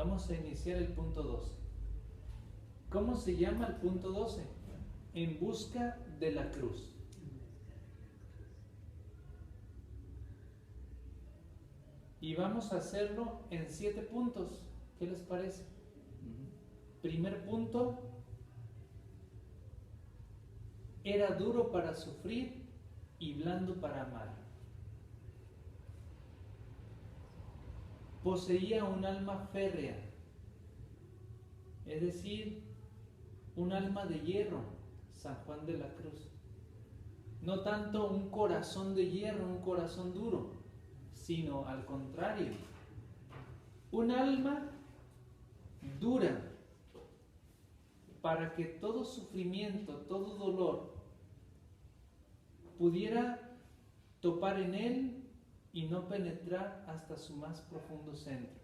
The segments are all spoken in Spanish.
Vamos a iniciar el punto 12. ¿Cómo se llama el punto 12? En busca de la cruz. Y vamos a hacerlo en 7 puntos. ¿Qué les parece? Primer punto: era duro para sufrir y blando para amar. Poseía un alma férrea, es decir, un alma de hierro, San Juan de la Cruz. No tanto un corazón de hierro, un corazón duro, sino al contrario, un alma dura, para que todo sufrimiento, todo dolor pudiera topar en él y no penetrar hasta su más profundo centro,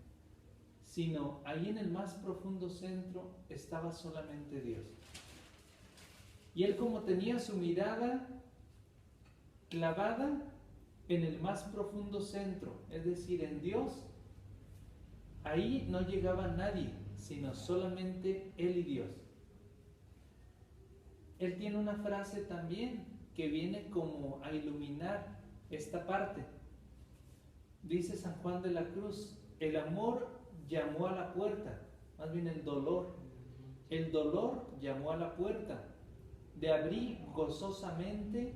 sino ahí en el más profundo centro estaba solamente Dios. Y él, como tenía su mirada clavada en el más profundo centro, es decir, en Dios, ahí no llegaba nadie, sino solamente él y Dios. Él tiene una frase también que viene como a iluminar esta parte. Dice San Juan de la Cruz: el amor llamó a la puerta, más bien el dolor llamó a la puerta, de abrir gozosamente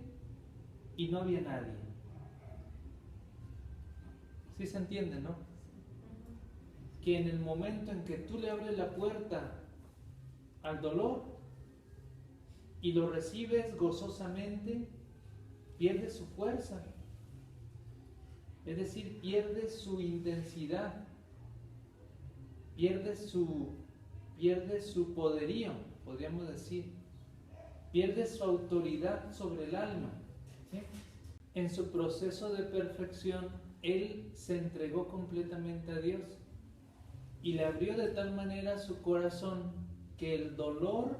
y no había nadie. ¿Sí se entiende, no? Que en el momento en que tú le abres la puerta al dolor y lo recibes gozosamente, pierde su fuerza, es decir, pierde su intensidad, pierde su poderío, podríamos decir, pierde su autoridad sobre el alma, ¿sí? En su proceso de perfección, él se entregó completamente a Dios y le abrió de tal manera su corazón que el dolor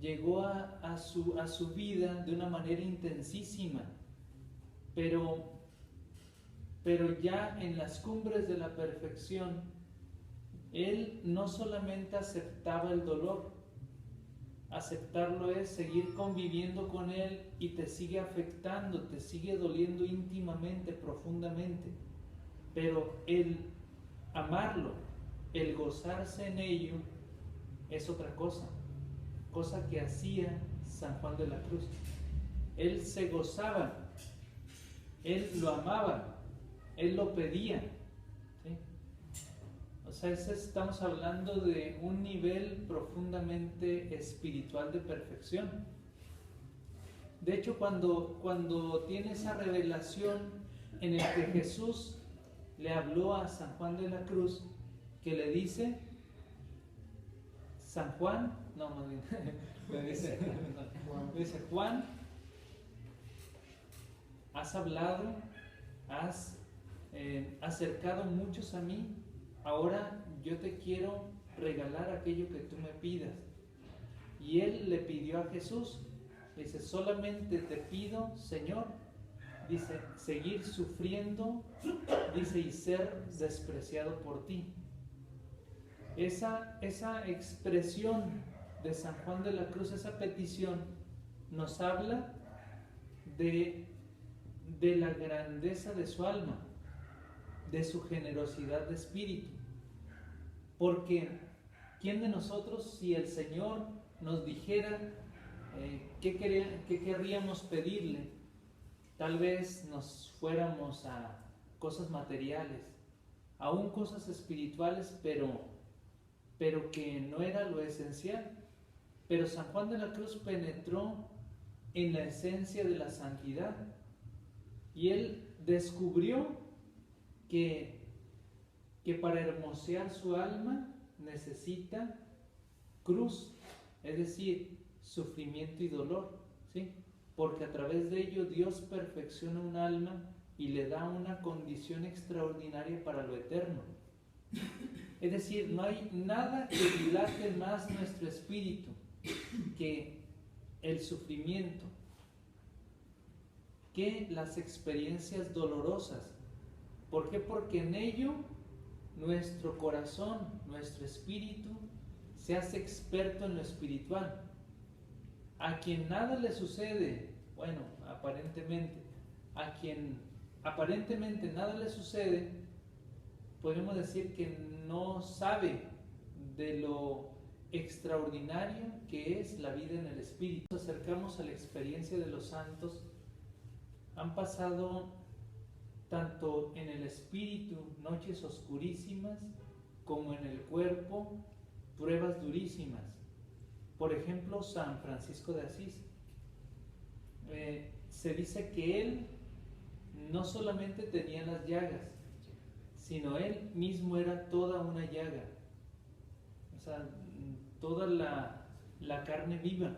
llegó a su vida de una manera intensísima, pero ya en las cumbres de la perfección, él no solamente aceptaba el dolor. Aceptarlo es seguir conviviendo con él y te sigue afectando, te sigue doliendo íntimamente, profundamente, pero el amarlo, el gozarse en ello, es otra cosa que hacía San Juan de la Cruz. Él se gozaba, él lo amaba, él lo pedía, ¿sí? O sea, estamos hablando de un nivel profundamente espiritual de perfección. De hecho, cuando tiene esa revelación en el que Jesús le habló a San Juan de la Cruz, que le dice: San Juan, le dice Juan, has hablado, has acercado muchos a mí, ahora yo te quiero regalar aquello que tú me pidas. Y él le pidió a Jesús, dice: solamente te pido, Señor, dice, seguir sufriendo, dice, y ser despreciado por ti. Esa expresión de San Juan de la Cruz, esa petición, nos habla de la grandeza de su alma, de su generosidad de espíritu. Porque ¿quién de nosotros, si el Señor nos dijera qué querríamos pedirle, tal vez nos fuéramos a cosas materiales, aún cosas espirituales, pero que no era lo esencial? Pero San Juan de la Cruz penetró en la esencia de la santidad y él descubrió que para hermosear su alma necesita cruz, es decir, sufrimiento y dolor, ¿sí? Porque a través de ello Dios perfecciona un alma y le da una condición extraordinaria para lo eterno. Es decir, no hay nada que dilate más nuestro espíritu que el sufrimiento, que las experiencias dolorosas. ¿Por qué? Porque en ello nuestro corazón, nuestro espíritu, se hace experto en lo espiritual. A quien nada le sucede, bueno, aparentemente, a quien aparentemente nada le sucede, podemos decir que no sabe de lo extraordinario que es la vida en el espíritu. Nos acercamos a la experiencia de los santos. Han pasado tanto en el espíritu noches oscurísimas como en el cuerpo pruebas durísimas. Por ejemplo, San Francisco de Asís. Se dice que él no solamente tenía las llagas, sino él mismo era toda una llaga. O sea, toda la carne viva.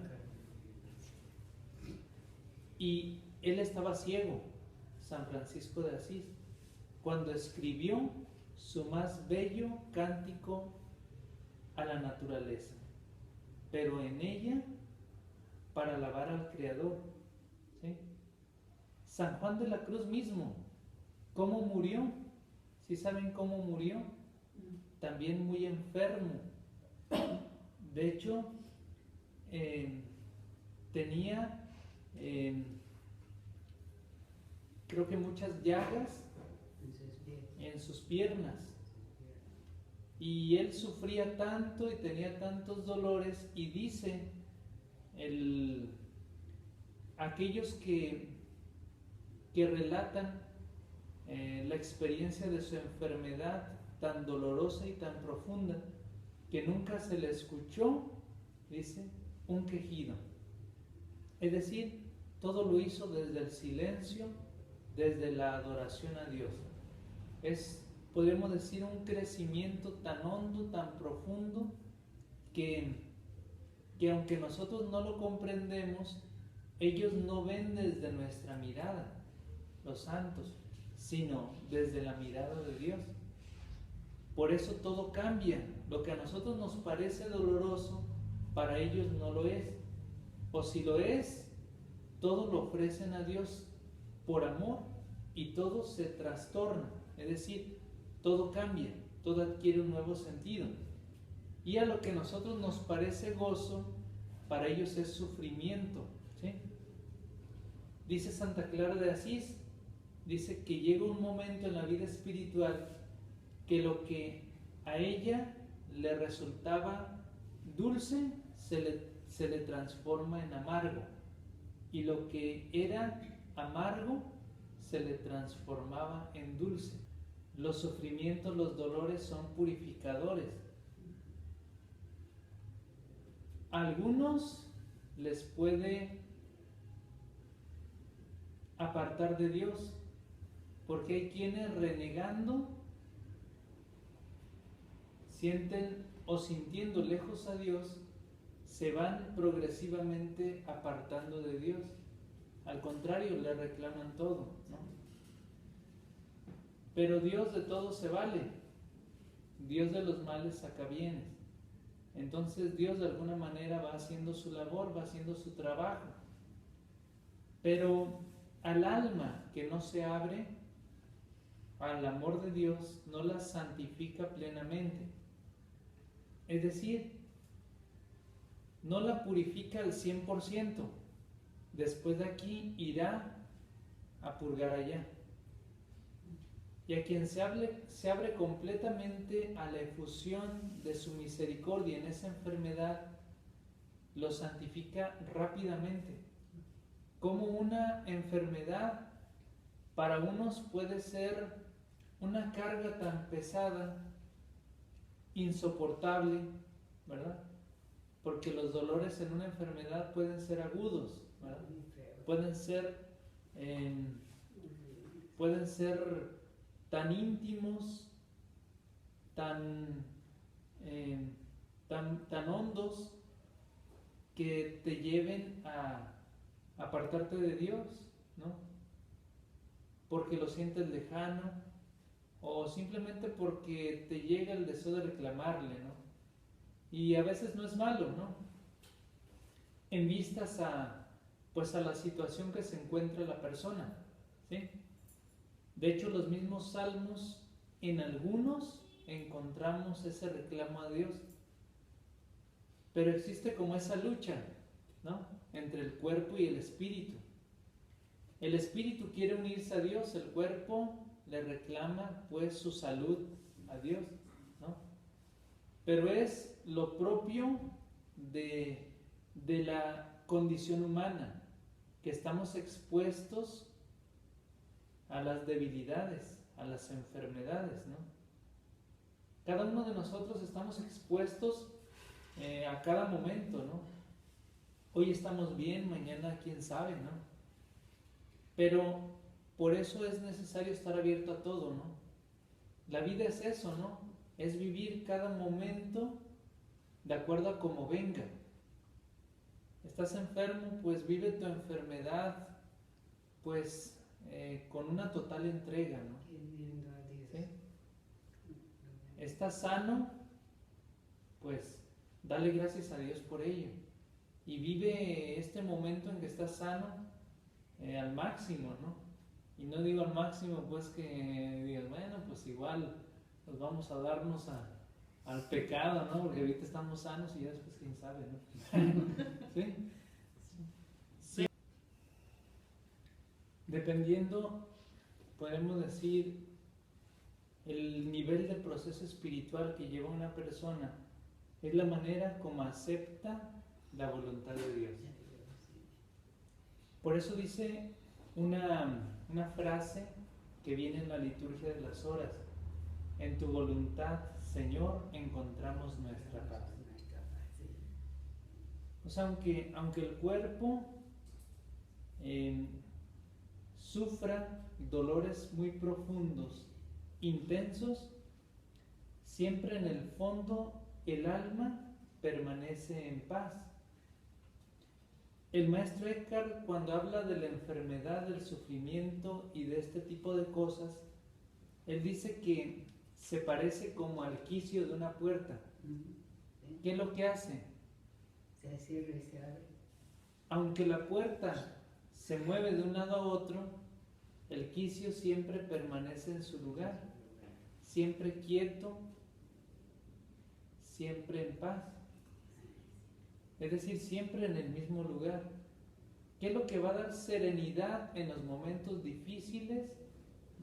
Y él estaba ciego, San Francisco de Asís, cuando escribió su más bello cántico a la naturaleza, pero en ella para alabar al Creador. ¿Sí? San Juan de la Cruz mismo, ¿cómo murió? ¿Sí saben cómo murió? También muy enfermo. De hecho, tenía creo que muchas llagas en sus piernas, y él sufría tanto y tenía tantos dolores, y dice aquellos que relatan la experiencia de su enfermedad tan dolorosa y tan profunda, que nunca se le escuchó, dice, un quejido. Es decir, todo lo hizo desde el silencio, desde la adoración a Dios. Es, podemos decir, un crecimiento tan hondo, tan profundo, que aunque nosotros no lo comprendemos, ellos no ven desde nuestra mirada, los santos, sino desde la mirada de Dios. Por eso todo cambia. Lo que a nosotros nos parece doloroso, para ellos no lo es. O si lo es, todo lo ofrecen a Dios por amor, y todo se trastorna. Es decir, todo cambia, todo adquiere un nuevo sentido. Y a lo que a nosotros nos parece gozo, para ellos es sufrimiento. ¿Sí? Dice Santa Clara de Asís, dice que llega un momento en la vida espiritual que lo que a ella le resultaba dulce se le transforma en amargo, y lo que era amargo se le transformaba en dulce. Los sufrimientos, los dolores son purificadores. A algunos les puede apartar de Dios, porque hay quienes renegando sienten o sintiendo lejos a Dios, se van progresivamente apartando de Dios. Al contrario, le reclaman todo, ¿no? Pero Dios de todo se vale. Dios de los males saca bienes. Entonces Dios de alguna manera va haciendo su labor, va haciendo su trabajo. Pero al alma que no se abre al amor de Dios, no la santifica plenamente. Es decir, no la purifica al 100%. Después de aquí irá a purgar allá. Y a quien se abre completamente a la efusión de su misericordia en esa enfermedad, lo santifica rápidamente. Como una enfermedad para unos puede ser una carga tan pesada, insoportable, ¿verdad? Porque los dolores en una enfermedad pueden ser agudos, ¿verdad? Pueden ser tan íntimos, tan hondos, que te lleven a apartarte de Dios, ¿no? Porque lo sientes lejano, o simplemente porque te llega el deseo de reclamarle, ¿no? Y a veces no es malo, ¿no? En vistas a la situación que se encuentra la persona, ¿sí? De hecho, los mismos salmos, en algunos, encontramos ese reclamo a Dios. Pero existe como esa lucha, ¿no?, entre el cuerpo y el espíritu. El espíritu quiere unirse a Dios, el cuerpo le reclama pues su salud a Dios, ¿no? Pero es lo propio de la condición humana, que estamos expuestos a las debilidades, a las enfermedades, ¿no? Cada uno de nosotros estamos expuestos a cada momento, ¿no? Hoy estamos bien, mañana quién sabe, ¿no? Pero por eso es necesario estar abierto a todo, ¿no? La vida es eso, ¿no? Es vivir cada momento de acuerdo a cómo venga. Estás enfermo, pues vive tu enfermedad, pues con una total entrega, ¿no? ¿Sí? Estás sano, pues dale gracias a Dios por ello. Y vive este momento en que estás sano al máximo, ¿no? Y no digo al máximo, pues que digas, bueno, pues igual nos vamos a darnos al pecado, ¿no? Porque ahorita estamos sanos y ya después quién sabe, ¿no? ¿Sí? Sí. Dependiendo, podemos decir, el nivel de proceso espiritual que lleva una persona, es la manera como acepta la voluntad de Dios. Por eso dice una frase que viene en la liturgia de las horas: en tu voluntad, Señor, encontramos nuestra paz. O sea, aunque el cuerpo sufra dolores muy profundos, intensos, siempre en el fondo el alma permanece en paz. El maestro Eckhart, cuando habla de la enfermedad, del sufrimiento y de este tipo de cosas, él dice que se parece como al quicio de una puerta. ¿Qué es lo que hace? Se cierra y se abre. Aunque la puerta se mueve de un lado a otro, el quicio siempre permanece en su lugar, siempre quieto, siempre en paz. Es decir, siempre en el mismo lugar. ¿Qué es lo que va a dar serenidad en los momentos difíciles?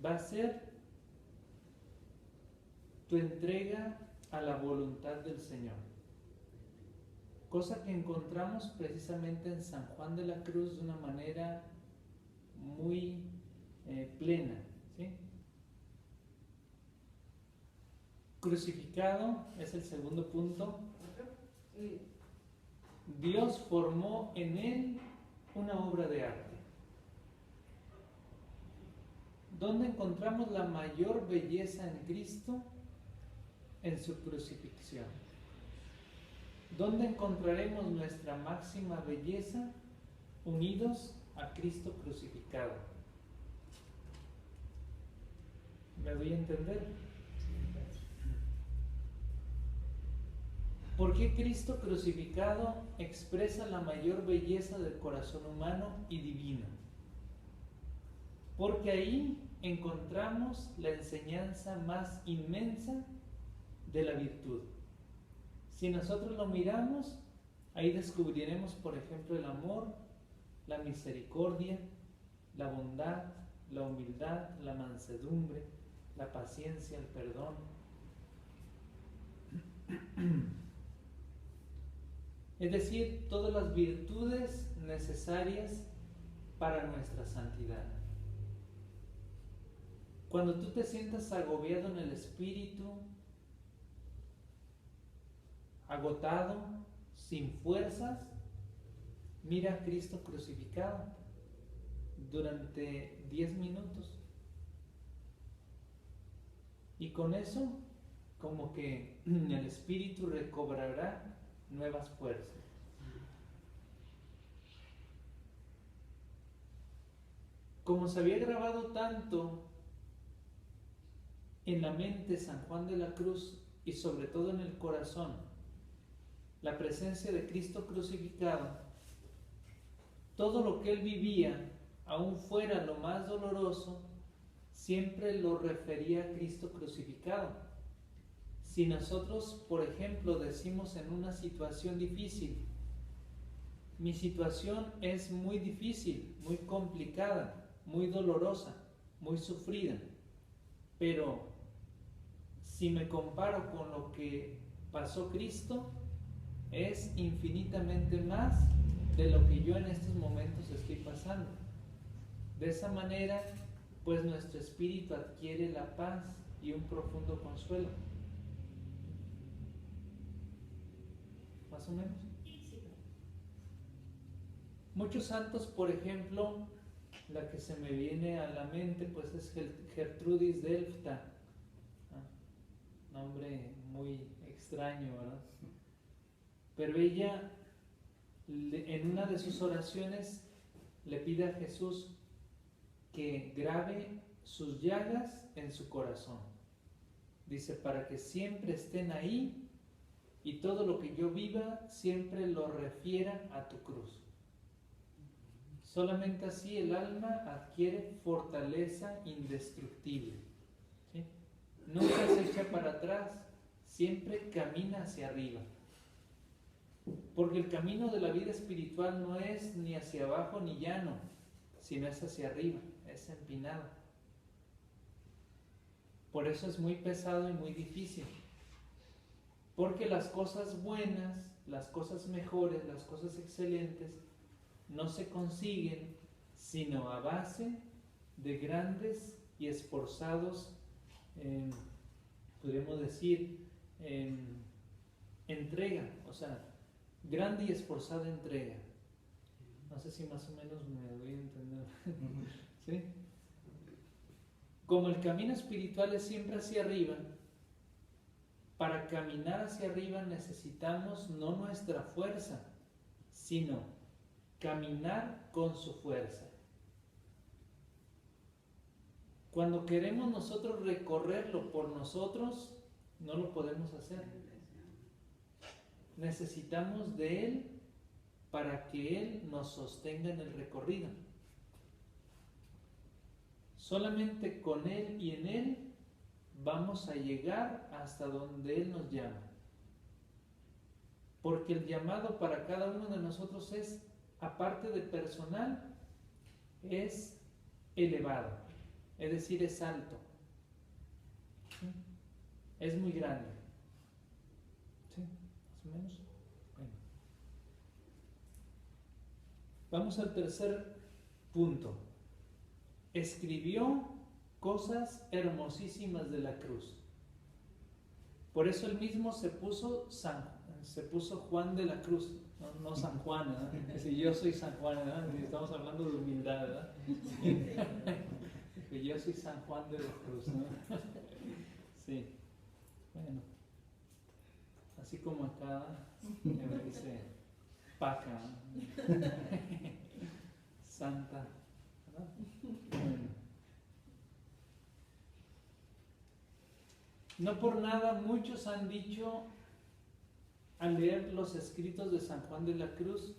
Va a ser tu entrega a la voluntad del Señor. Cosa que encontramos precisamente en San Juan de la Cruz de una manera muy plena, ¿sí? Crucificado es el segundo punto. Dios formó en él una obra de arte. ¿Dónde encontramos la mayor belleza en Cristo? En su crucifixión. ¿Dónde encontraremos nuestra máxima belleza? Unidos a Cristo crucificado. ¿Me doy a entender? ¿Por qué Cristo crucificado expresa la mayor belleza del corazón humano y divino? Porque ahí encontramos la enseñanza más inmensa de la virtud. Si nosotros lo miramos, ahí descubriremos, por ejemplo, el amor, la misericordia, la bondad, la humildad, la mansedumbre, la paciencia, el perdón. Es decir, todas las virtudes necesarias para nuestra santidad. Cuando tú te sientas agobiado en el espíritu, agotado, sin fuerzas, mira a Cristo crucificado durante 10 minutos. Y con eso, como que el espíritu recobrará nuevas fuerzas. Como se había grabado tanto en la mente San Juan de la Cruz y sobre todo en el corazón la presencia de Cristo crucificado, todo lo que él vivía, aun fuera lo más doloroso, siempre lo refería a Cristo crucificado. si nosotros, por ejemplo, decimos en una situación difícil, mi situación es muy difícil, muy complicada, muy dolorosa, muy sufrida, pero si me comparo con lo que pasó Cristo, es infinitamente más de lo que yo en estos momentos estoy pasando. De esa manera, pues nuestro espíritu adquiere la paz y un profundo consuelo. ¿Más o menos? Muchos santos, por ejemplo, la que se me viene a la mente pues es Gertrudis de Elfta, nombre muy extraño, ¿verdad? Pero ella en una de sus oraciones le pide a Jesús que grabe sus llagas en su corazón. Dice, para que siempre estén ahí y todo lo que yo viva siempre lo refiera a tu cruz. Solamente así el alma adquiere fortaleza indestructible, ¿sí? Nunca se echa para atrás, siempre camina hacia arriba. Porque el camino de la vida espiritual no es ni hacia abajo ni llano, sino es hacia arriba, es empinado. Por eso es muy pesado y muy difícil. Porque las cosas buenas, las cosas mejores, las cosas excelentes, no se consiguen sino a base de grandes y esforzados, podríamos decir, entrega, o sea, grande y esforzada entrega. No sé si más o menos me doy a entender. ¿Sí? Como el camino espiritual es siempre hacia arriba, para caminar hacia arriba necesitamos no nuestra fuerza, sino caminar con su fuerza. Cuando queremos nosotros recorrerlo por nosotros, no lo podemos hacer. Necesitamos de Él para que Él nos sostenga en el recorrido. Solamente con Él y en Él vamos a llegar hasta donde Él nos llama. Porque el llamado para cada uno de nosotros es, aparte de personal, es elevado, es decir, es alto, ¿sí? Es muy grande, ¿sí? Más o menos. Bueno. Vamos al tercer punto. Escribió cosas hermosísimas de la cruz. Por eso él mismo se puso Juan de la Cruz, no San Juan, ¿verdad? Si yo soy San Juan, ¿verdad? Estamos hablando de humildad, ¿verdad? Que yo soy San Juan de la Cruz, ¿no? Sí, bueno, así como acá me dice Paca, ¿no? Santa, ¿verdad? Bueno. No por nada muchos han dicho, al leer los escritos de San Juan de la Cruz,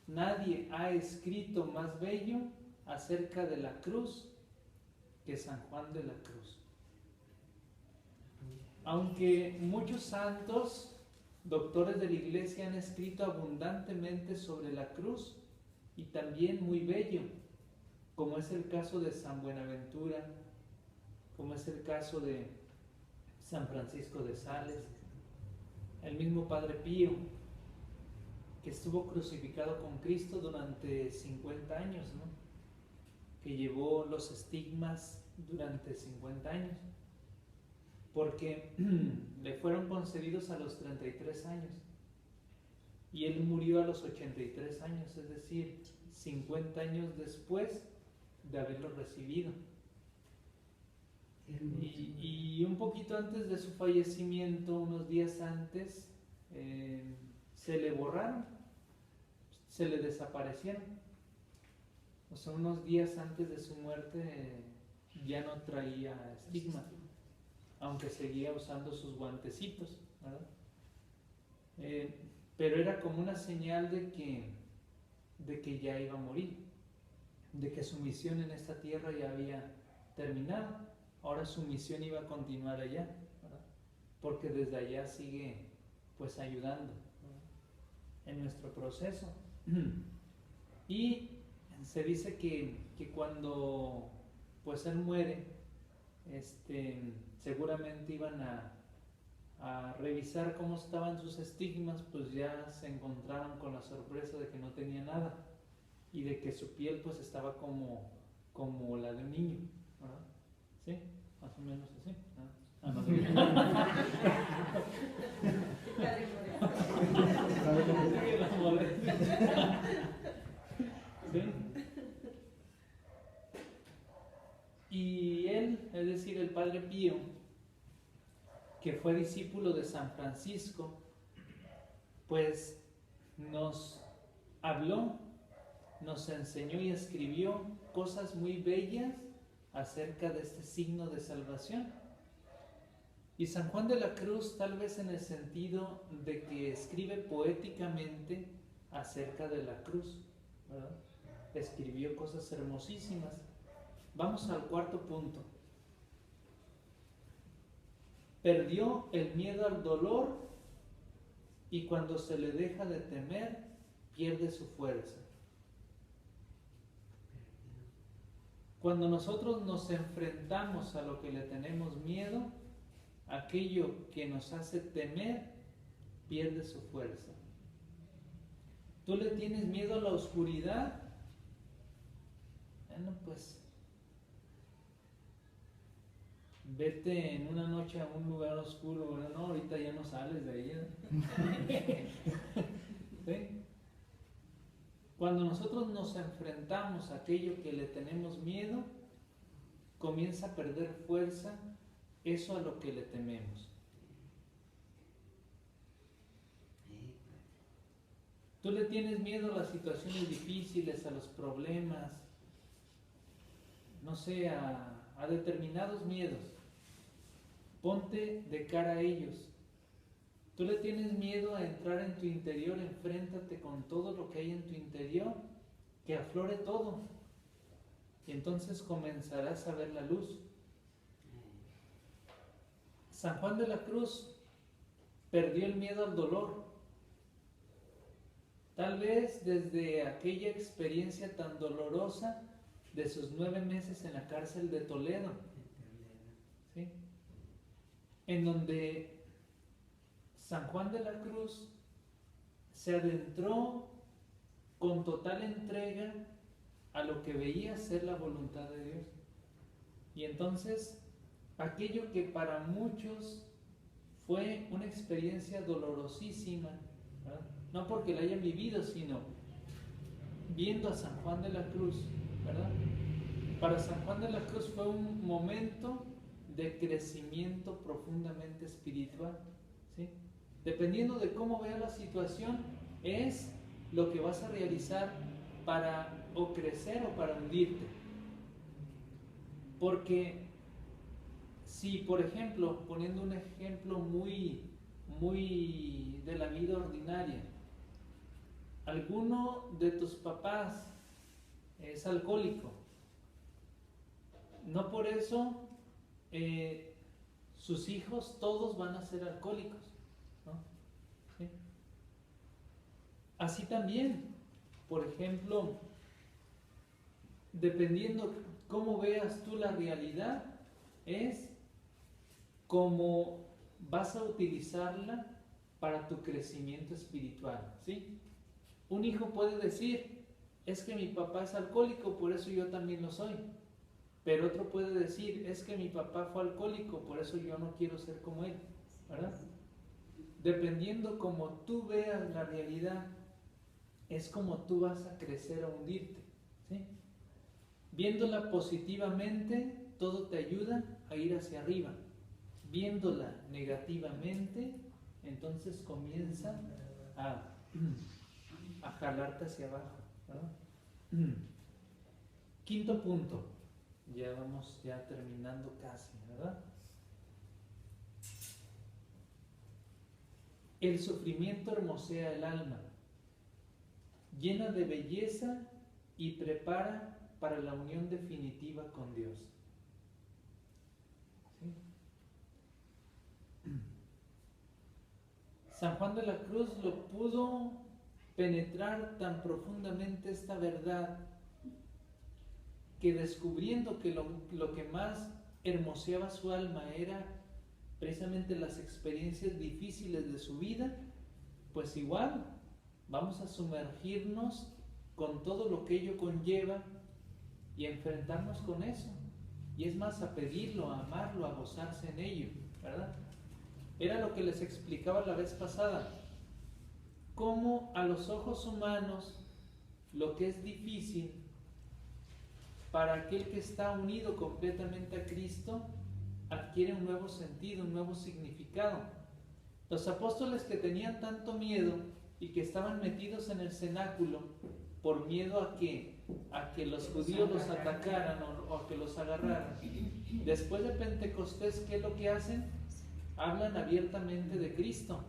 nadie ha escrito más bello acerca de la cruz que San Juan de la Cruz. Aunque muchos santos, doctores de la Iglesia, han escrito abundantemente sobre la cruz y también muy bello, como es el caso de San Buenaventura, como es el caso de San Francisco de Sales, el mismo Padre Pío, que estuvo crucificado con Cristo durante 50 años, ¿no? Que llevó los estigmas durante 50 años, porque le fueron concedidos a los 33 años y él murió a los 83 años, es decir, 50 años después de haberlo recibido. Y un poquito antes de su fallecimiento, unos días antes, se le borraron, se le desaparecieron. O sea, unos días antes de su muerte ya no traía estigma, aunque seguía usando sus guantecitos, ¿verdad? Pero era como una señal de que ya iba a morir, de que su misión en esta tierra ya había terminado. Ahora su misión iba a continuar allá, ¿verdad? porque desde allá sigue pues ayudando en nuestro proceso. Y se dice que cuando pues él muere, seguramente iban a revisar cómo estaban sus estigmas, pues ya se encontraron con la sorpresa de que no tenía nada y de que su piel pues estaba como la de un niño, ¿verdad? ¿Sí? Más o menos así, ¿no? ¿Sí? Y él, es decir, el Padre Pío, que fue discípulo de San Francisco, pues nos habló, nos enseñó y escribió cosas muy bellas acerca de este signo de salvación. Y San Juan de la Cruz, tal vez en el sentido de que escribe poéticamente acerca de la cruz, ¿verdad? Escribió cosas hermosísimas. Vamos al cuarto punto. Perdió el miedo al dolor y cuando se le deja de temer, pierde su fuerza. Cuando nosotros nos enfrentamos a lo que le tenemos miedo, aquello que nos hace temer pierde su fuerza. ¿Tú le tienes miedo a la oscuridad? Bueno, pues vete en una noche a un lugar oscuro. Bueno, no, ahorita ya no sales de ahí. ¿Sí? Cuando nosotros nos enfrentamos a aquello que le tenemos miedo, comienza a perder fuerza eso a lo que le tememos. Tú le tienes miedo a las situaciones difíciles, a los problemas, no sé, a determinados miedos. Ponte de cara a ellos. Tú le tienes miedo a entrar en tu interior, enfréntate con todo lo que hay en tu interior, que aflore todo. Y entonces comenzarás a ver la luz. San Juan de la Cruz perdió el miedo al dolor. Tal vez desde aquella experiencia tan dolorosa de sus 9 meses en la cárcel de Toledo, ¿sí? En donde San Juan de la Cruz se adentró con total entrega a lo que veía ser la voluntad de Dios. Y entonces, aquello que para muchos fue una experiencia dolorosísima, ¿verdad? No porque la hayan vivido, sino viendo a San Juan de la Cruz, ¿verdad? Para San Juan de la Cruz fue un momento de crecimiento profundamente espiritual, ¿sí? Dependiendo de cómo veas la situación, es lo que vas a realizar para o crecer o para hundirte. Porque si, por ejemplo, poniendo un ejemplo muy de la vida ordinaria, alguno de tus papás es alcohólico, no por eso sus hijos todos van a ser alcohólicos, ¿no? ¿Sí? Así también, por ejemplo, dependiendo cómo veas tú la realidad, es cómo vas a utilizarla para tu crecimiento espiritual, ¿sí? Un hijo puede decir, es que mi papá es alcohólico, por eso yo también lo soy. Pero otro puede decir, es que mi papá fue alcohólico, por eso yo no quiero ser como él, ¿verdad? Dependiendo cómo tú veas la realidad, es como tú vas a crecer o hundirte, ¿sí? Viéndola positivamente, todo te ayuda a ir hacia arriba. Viéndola negativamente, entonces comienza a jalarte hacia abajo, ¿verdad? Quinto punto, ya vamos terminando casi, ¿verdad? El sufrimiento hermosea el alma, llena de belleza y prepara para la unión definitiva con Dios. ¿Sí? San Juan de la Cruz lo pudo penetrar tan profundamente esta verdad que descubriendo que lo que más hermoseaba su alma era precisamente las experiencias difíciles de su vida, pues igual vamos a sumergirnos con todo lo que ello conlleva y a enfrentarnos con eso. Y es más, a pedirlo, a amarlo, a gozarse en ello, ¿verdad? Era lo que les explicaba la vez pasada. Cómo a los ojos humanos lo que es difícil para aquel que está unido completamente a Cristo adquiere un nuevo sentido, un nuevo significado. Los apóstoles que tenían tanto miedo y que estaban metidos en el cenáculo por miedo a que los judíos los atacaran o a que los agarraran, después de Pentecostés, ¿qué es lo que hacen? Hablan abiertamente de Cristo.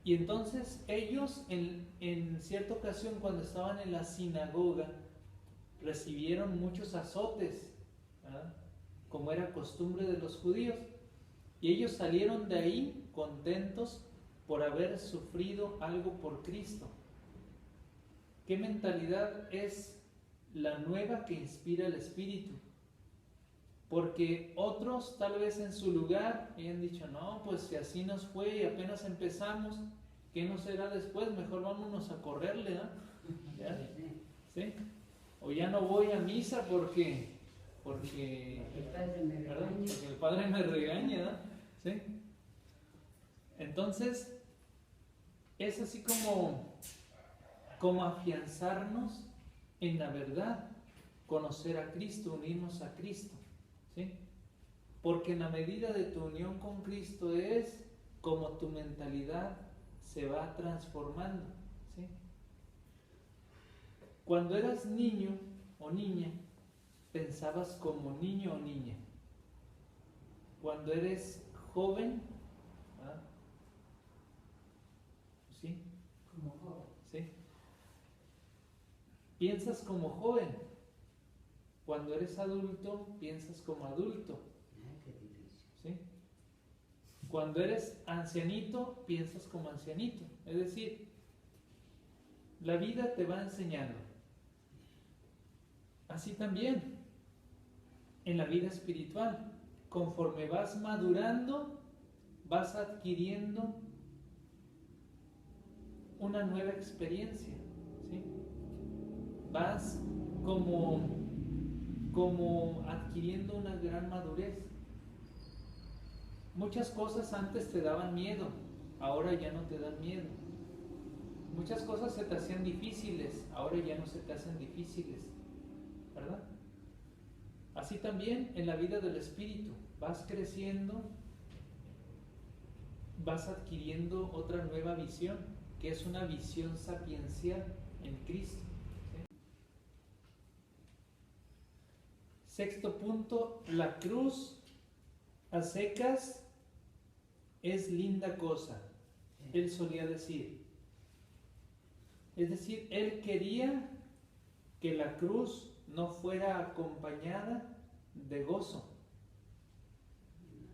Y entonces ellos en cierta ocasión, cuando estaban en la sinagoga, recibieron muchos azotes, ¿verdad?, como era costumbre de los judíos, y ellos salieron de ahí contentos por haber sufrido algo por Cristo. ¿Qué mentalidad es la nueva que inspira el Espíritu? Porque otros tal vez en su lugar hayan dicho, no, pues si así nos fue y apenas empezamos, ¿qué nos será después? Mejor vámonos a correrle, ¿no? ¿Ya? ¿Sí? O ya no voy a misa porque el padre me regaña. Porque el padre me regaña, ¿no? ¿Sí? Entonces, es así como afianzarnos en la verdad, conocer a Cristo, unirnos a Cristo, ¿sí? Porque en la medida de tu unión con Cristo es como tu mentalidad se va transformando, ¿sí? Cuando eras niño o niña, pensabas como niño o niña. Cuando eres joven, ¿verdad?, ¿sí? Como joven. ¿Sí? Piensas como joven. Cuando eres adulto, piensas como adulto. Qué difícil. ¿Sí? Cuando eres ancianito, piensas como ancianito. Es decir, la vida te va enseñando. Así también en la vida espiritual, conforme vas madurando, vas adquiriendo una nueva experiencia, ¿sí? Vas como adquiriendo una gran madurez. Muchas cosas antes te daban miedo, ahora ya no te dan miedo. Muchas cosas se te hacían difíciles, ahora ya no se te hacen difíciles, ¿verdad? Así también en la vida del espíritu, vas creciendo, vas adquiriendo otra nueva visión, que es una visión sapiencial en Cristo, ¿sí? Sexto punto, la cruz a secas es linda cosa, él solía decir. Es decir, él quería que la cruz no fuera acompañada de gozo.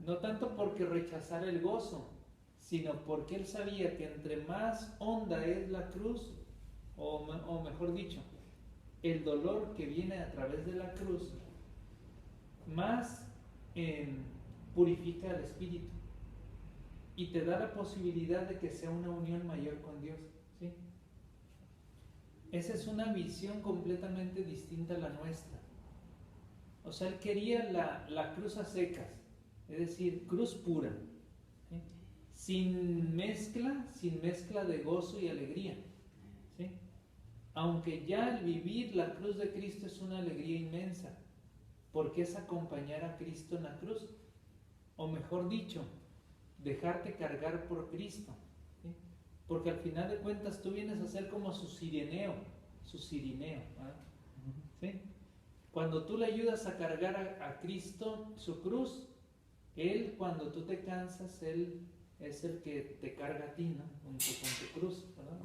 No tanto porque rechazara el gozo, sino porque él sabía que entre más honda es la cruz, o mejor dicho, el dolor que viene a través de la cruz, más purifica al espíritu y te da la posibilidad de que sea una unión mayor con Dios, ¿sí? Esa es una visión completamente distinta a la nuestra. O sea, él quería la cruz a secas, es decir, cruz pura, ¿sí?, sin mezcla de gozo y alegría, ¿sí? Aunque ya el vivir la cruz de Cristo es una alegría inmensa, porque es acompañar a Cristo en la cruz, o mejor dicho, dejarte cargar por Cristo, ¿sí? Porque al final de cuentas tú vienes a ser como su cirineo, ¿verdad? ¿Sí? Cuando tú le ayudas a cargar a Cristo su cruz, Él, cuando tú te cansas, Él es el que te carga a ti, ¿no?, con tu cruz, ¿verdad?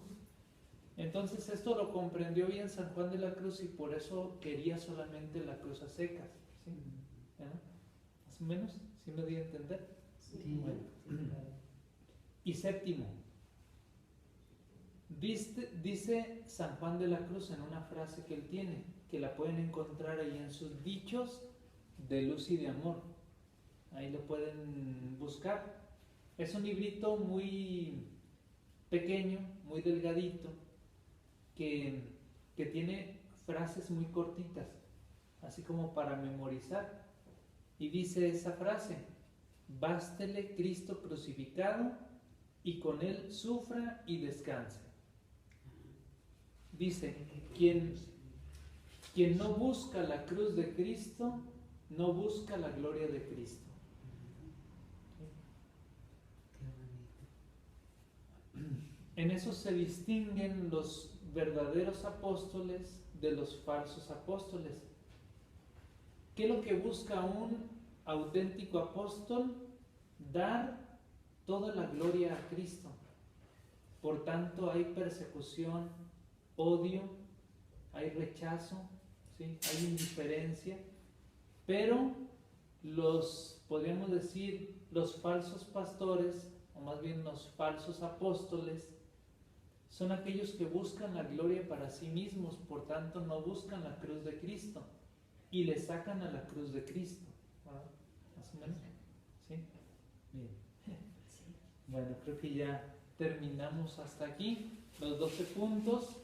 Entonces esto lo comprendió bien San Juan de la Cruz y por eso quería solamente la cruz a secas, ¿sí? ¿Verdad? Más o menos, ¿sí me di a entender? Sí, Bueno. sí, claro. Y séptimo, dice San Juan de la Cruz en una frase que él tiene, que la pueden encontrar ahí en sus dichos de luz y de amor. Ahí lo pueden buscar. Es un librito muy pequeño, muy delgadito, que tiene frases muy cortitas, así como para memorizar. Y dice esa frase: bástele Cristo crucificado y con él sufra y descanse. Dice, quien no busca la cruz de Cristo, no busca la gloria de Cristo. En eso se distinguen los verdaderos apóstoles de los falsos apóstoles. ¿Qué es lo que busca un auténtico apóstol? Dar toda la gloria a Cristo. Por tanto, hay persecución, odio, hay rechazo, ¿sí? Hay indiferencia, pero podríamos decir, los falsos pastores, o más bien los falsos apóstoles, son aquellos que buscan la gloria para sí mismos, por tanto no buscan la cruz de Cristo y le sacan a la cruz de Cristo. ¿Más o menos? ¿Sí? Bien. Bueno, creo que ya terminamos hasta aquí los 12 puntos.